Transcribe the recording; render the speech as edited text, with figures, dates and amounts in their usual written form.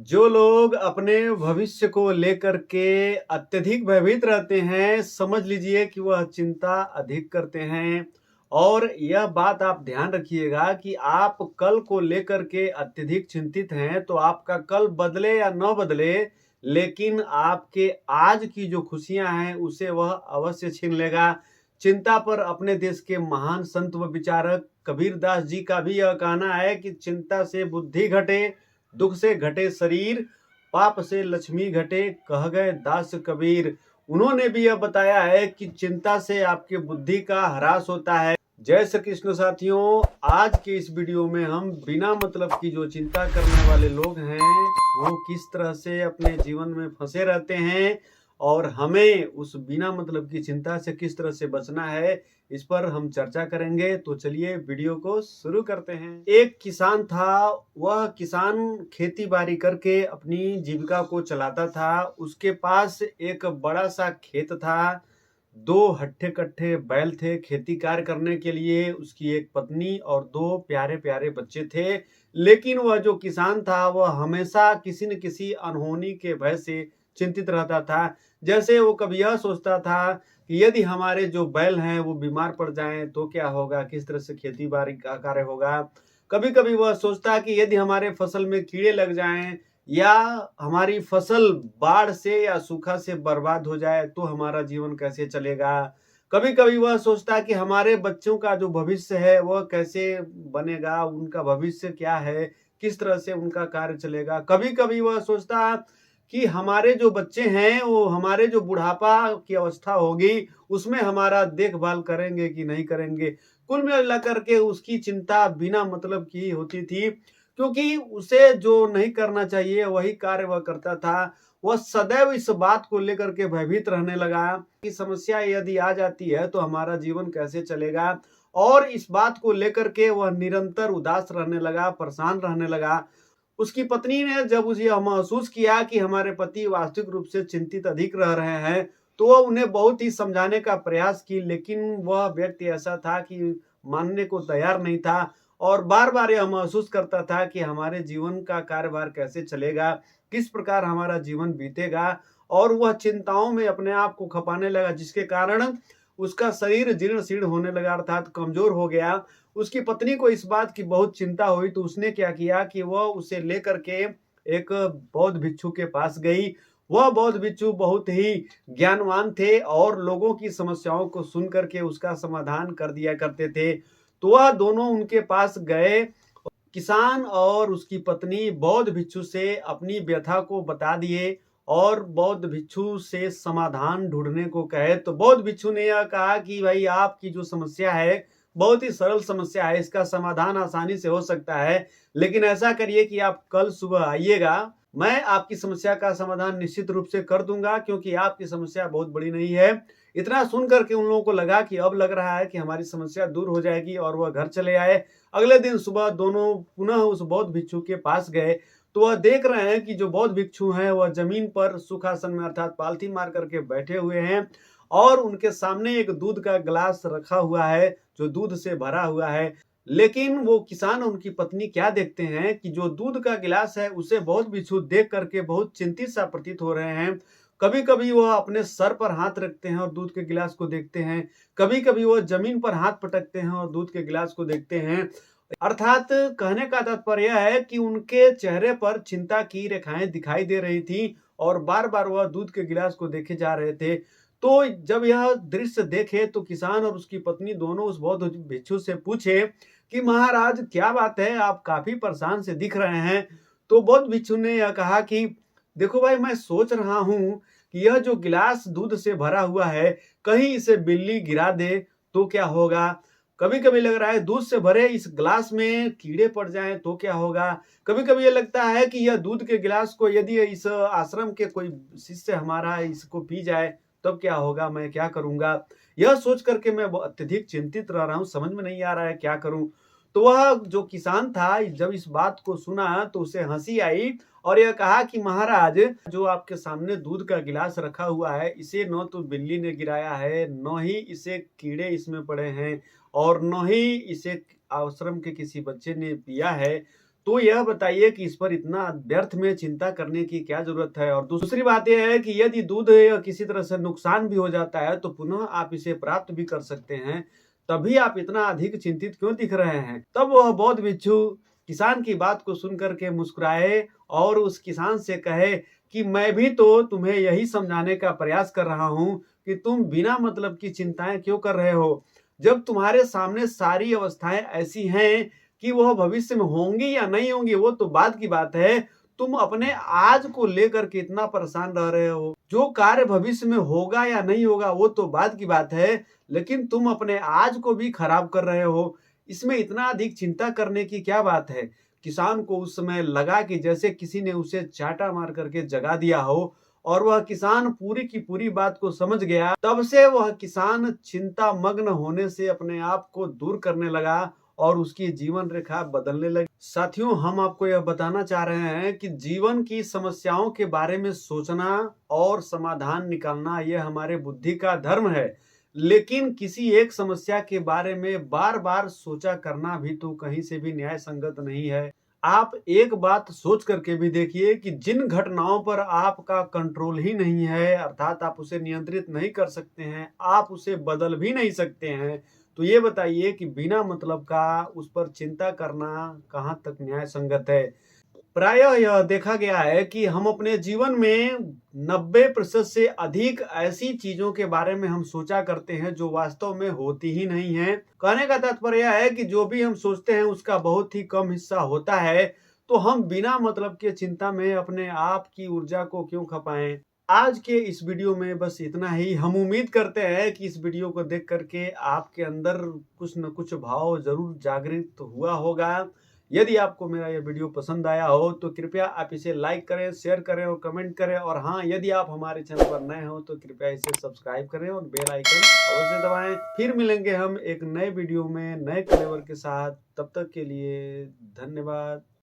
जो लोग अपने भविष्य को लेकर के अत्यधिक भयभीत रहते हैं, समझ लीजिए कि वह चिंता अधिक करते हैं। और यह बात आप ध्यान रखिएगा कि आप कल को लेकर के अत्यधिक चिंतित हैं, तो आपका कल बदले या न बदले, लेकिन आपके आज की जो खुशियां हैं, उसे वह अवश्य छीन लेगा। चिंता पर अपने देश के महान संत व विचारक कबीर दास जी का भी यह कहना है कि चिंता से बुद्धि घटे, दुख से घटे शरीर, पाप से लक्ष्मी घटे, कह गए दास कबीर। उन्होंने भी यह बताया है कि चिंता से आपके बुद्धि का ह्रास होता है। जय श्री कृष्ण साथियों, आज के इस वीडियो में हम बिना मतलब की जो चिंता करने वाले लोग हैं, वो किस तरह से अपने जीवन में फंसे रहते हैं और हमें उस बिना मतलब की चिंता से किस तरह से बचना है, इस पर हम चर्चा करेंगे। तो चलिए वीडियो को शुरू करते हैं। एक किसान था, वह किसान खेती बाड़ी करके अपनी जीविका को चलाता था। उसके पास एक बड़ा सा खेत था, 2 हट्ठे कट्ठे बैल थे खेती कार्य करने के लिए, उसकी एक पत्नी और 2 प्यारे प्यारे बच्चे थे। लेकिन वह जो किसान था, वह हमेशा किसी न किसी अनहोनी के भय से चिंतित रहता था। जैसे वो कभी यह सोचता था कि यदि हमारे जो बैल हैं वो बीमार पड़ जाएं तो क्या होगा, किस तरह से खेती बाड़ी का कार्य होगा। कभी कभी वह सोचता है कि यदि हमारे फसल में कीड़े लग जाएं या हमारी फसल बाढ़ से या सूखा से बर्बाद हो जाए तो हमारा जीवन कैसे चलेगा। कभी कभी वह सोचता है कि हमारे बच्चों का जो भविष्य है वह कैसे बनेगा, उनका भविष्य क्या है, किस तरह से उनका कार्य चलेगा। कभी कभी वह सोचता है कि हमारे जो बच्चे हैं वो हमारे जो बुढ़ापा की अवस्था होगी उसमें हमारा देखभाल करेंगे कि नहीं करेंगे। कुल मिला करके उसकी चिंता बिना मतलब की होती थी, क्योंकि उसे जो नहीं करना चाहिए वही कार्य वह करता था। वह सदैव इस बात को लेकर के भयभीत रहने लगा कि समस्या यदि आ जाती है तो हमारा जीवन कैसे चलेगा। और इस बात को लेकर के वह निरंतर उदास रहने लगा, परेशान रहने लगा। उसकी पत्नी ने जब उसे यह महसूस किया कि हमारे पति वास्तविक रूप से चिंतित अधिक रह रहे हैं, तो वह उन्हें बहुत ही समझाने का प्रयास की, लेकिन वह व्यक्ति ऐसा था कि मानने को तैयार नहीं था और बार-बार यह महसूस करता था कि हमारे जीवन का कार्यभार कैसे चलेगा, किस प्रकार हमारा जीवन बीतेगा। और वह चिंताओं में अपने आप को खपाने लगा, जिसके कारण उसका शरीर जीर्ण-शीर्ण होने लगा, अर्थात कमजोर हो गया। उसकी पत्नी को इस बात की बहुत चिंता हुई, तो उसने क्या किया कि वह उसे लेकर के एक बौद्ध भिक्षु के पास गई। वह बौद्ध भिक्षु बहुत ही ज्ञानवान थे और लोगों की समस्याओं को सुन करके उसका समाधान कर दिया करते थे। तो वह दोनों उनके पास गए। किसान और उसकी पत्नी बौद्ध भिक्षु से अपनी व्यथा को बता दिए और बौद्ध भिक्षु से समाधान ढूंढने को कहे। तो बौद्ध भिक्षु ने यह कहा कि भाई, आपकी जो समस्या है बहुत ही सरल समस्या है, इसका समाधान आसानी से हो सकता है। लेकिन ऐसा करिए कि आप कल सुबह आइएगा, मैं आपकी समस्या का समाधान निश्चित रूप से कर दूंगा, क्योंकि आपकी समस्या बहुत बड़ी नहीं है। इतना सुन करके उन लोगों को लगा कि अब लग रहा है कि हमारी समस्या दूर हो जाएगी, और वह घर चले आए। अगले दिन सुबह दोनों पुनः उस बौद्ध भिक्षु के पास गए, तो वह देख रहे हैं कि जो बौद्ध भिक्षु हैं वह जमीन पर सुखासन में अर्थात पालथी मार करके बैठे हुए हैं और उनके सामने एक दूध का गिलास रखा हुआ है जो दूध से भरा हुआ है। लेकिन वो किसान और उनकी पत्नी क्या देखते हैं कि जो दूध का गिलास है उसे बौद्ध भिक्षु देख करके बहुत चिंतित सा प्रतीत हो रहे हैं। कभी कभी वह अपने सर पर हाथ रखते हैं और दूध के गिलास को देखते हैं, कभी कभी वह जमीन पर हाथ पटकते हैं और दूध के गिलास को देखते हैं। अर्थात कहने का तात्पर्य यह है कि उनके चेहरे पर चिंता की रेखाएं दिखाई दे रही थी और बार बार वह दूध के गिलास को देखे जा रहे थे। तो जब यह दृश्य देखे तो किसान और उसकी पत्नी दोनों उस बौद्ध भिक्षु से पूछे कि महाराज, क्या बात है, आप काफी परेशान से दिख रहे हैं। तो बौद्ध भिक्षु ने यह कहा कि देखो भाई, मैं सोच रहा हूं कि यह जो गिलास दूध से भरा हुआ है, कहीं इसे बिल्ली गिरा दे तो क्या होगा। कभी कभी लग रहा है दूध से भरे इस गिलास में कीड़े पड़ जाएं तो क्या होगा। कभी कभी ये लगता है कि यह दूध के गिलास को यदि इस आश्रम के कोई शिष्य हमारा इसको पी जाए तब क्या होगा, मैं क्या करूंगा। यह सोच करके मैं अत्यधिक चिंतित रह रहा हूं, समझ में नहीं आ रहा है क्या करूं। तो वह जो किसान था, जब इस बात को सुना तो उसे हंसी आई और यह कहा कि महाराज, जो आपके सामने दूध का गिलास रखा हुआ है, इसे न तो बिल्ली ने गिराया है, न ही इसे कीड़े इसमें पड़े हैं और न ही इसे आश्रम के किसी बच्चे ने पिया है। तो यह बताइए कि इस पर इतना व्यर्थ में चिंता करने की क्या ज़रूरत है? और दूसरी बात ये है कि यदि दूध किसी तरह से नुकसान भी हो जाता है, तो पुनः आप इसे प्राप्त भी कर सकते हैं। तभी आप इतना अधिक चिंतित क्यों दिख रहे हैं? तब वह बौद्ध भिक्षु किसान की बात को सुन कर के मुस्कुराए और उस किसान से कहे कि मैं भी तो तुम्हें यही समझाने का प्रयास कर रहा हूँ कि तुम बिना मतलब की चिंताएँ क्यों कर रहे हो? जब तुम्हारे सामने सारी अवस्थाएँ ऐसी हैं कि वह भविष्य में होंगी या नहीं होंगी वो तो बाद की बात है। तुम अपने आज को लेकर के इतना परेशान रह रहे हो। जो कार्य भविष्य में होगा या नहीं होगा वो तो बाद की बात है, लेकिन तुम अपने आज को भी खराब कर रहे हो। इसमें इतना अधिक चिंता करने की क्या बात है? किसान को उस समय लगा कि जैसे किसी ने उसे चाँटा मार करके जगा दिया हो और वह किसान पूरी की पूरी बात को समझ गया। तब से वह किसान चिंता मग्न होने से अपने आप को दूर करने लगा और उसकी जीवन रेखा बदलने लगी। साथियों, हम आपको यह बताना चाह रहे हैं कि जीवन की समस्याओं के बारे में सोचना और समाधान निकालना यह हमारे बुद्धि का धर्म है। लेकिन किसी एक समस्या के बारे में बार-बार सोचा करना भी तो कहीं से भी न्याय संगत नहीं है। आप एक बात सोच करके भी देखिए कि जिन घटनाओं पर आपका कंट्रोल ही नहीं है, अर्थात आप उसे नियंत्रित नहीं कर सकते हैं, आप उसे बदल भी नहीं सकते हैं, तो ये बताइए कि बिना मतलब का उस पर चिंता करना कहाँ तक न्याय संगत है? प्रायः यह देखा गया है कि हम अपने जीवन में 90% से अधिक ऐसी चीज़ों के बारे में हम सोचा करते हैं जो वास्तव में होती ही नहीं हैं। कहने का तात्पर्य यह है कि जो भी हम सोचते हैं उसका बहुत ही कम हिस्सा होता है, तो हम बिना मतलब के चिंता में अपने आप की ऊर्जा को क्यों खपाएँ? आज के इस वीडियो में बस इतना ही। हम उम्मीद करते हैं कि इस वीडियो को देख कर के आपके अंदर कुछ न कुछ भाव ज़रूर जागृत हुआ होगा। यदि आपको मेरा यह वीडियो पसंद आया हो तो कृपया आप इसे लाइक करें, शेयर करें और कमेंट करें। और हाँ, यदि आप हमारे चैनल पर नए हो तो कृपया इसे सब्सक्राइब करें और बेल आइकन अवश्य दबाएं। फिर मिलेंगे हम एक नए वीडियो में नए फ्लेवर के साथ। तब तक के लिए धन्यवाद।